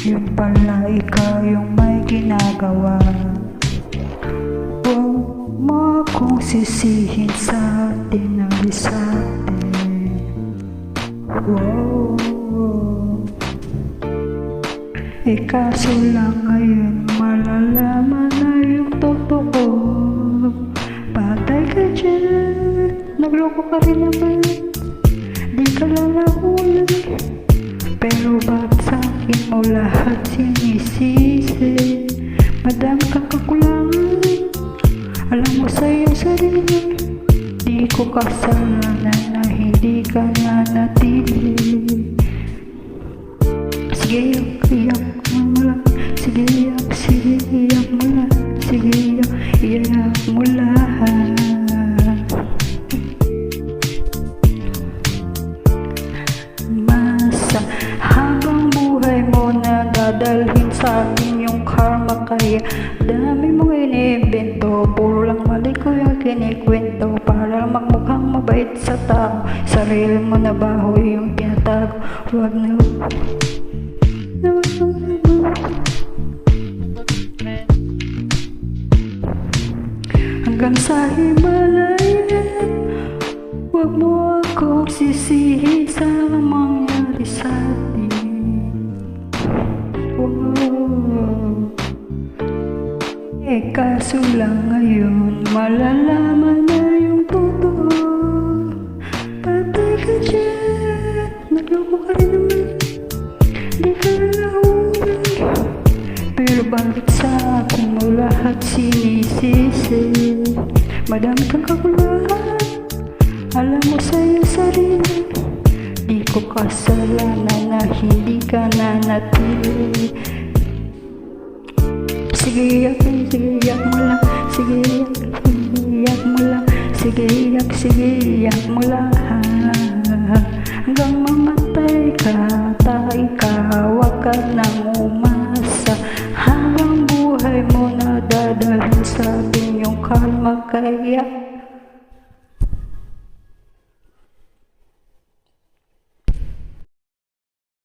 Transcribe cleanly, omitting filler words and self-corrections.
Yun pala ikaw yung may ginagawa. Huwag mo akong sisihin sa tinali sa atin. Wow. Kaso lang ngayon malalaman na yung totoo. Patay ka dyan, nagloko ka rin naman, di ka lang nahuli. Pero bakit sa'kin mo lahat sinisisi? Madami kang kakulangan, alam mo sa'yo sarili. Di ko kasalanan na hindi ka nanatili. Sige, iyak mo lang. Sige, iyak mo lang. Sige, iyak mo lang. Masa habang buhay mo na dadalhin sa akin yung karma. Kaya dami mong inibento, puro lang mali ko yung kinikwento para magmukhang mabait sa tao. Sarili mo na baho yung tinatago. Huwag na hanggang sa Himalaya. Huwag mo akong sisihin sa mangyari sa atin. Wow. Kaso lang ngayon malalaman na yung totoo. Patay ka dyan, nagloko ka rin naman, di ka nahuli. Pero bakit sa akin mo lahat sinisisi? Madami kang kakulangan, alam mo sa'yo sarili. Di ko kasalanan na hindi ka nanatili. Sige, iyak mo lang. Sige, iyak mo lang. Sige, iyak mo lang. Hanggang mamatay ka, wag ka nang umasa. Habang buhay mo na dadalhin sa atin yung karma. Kaya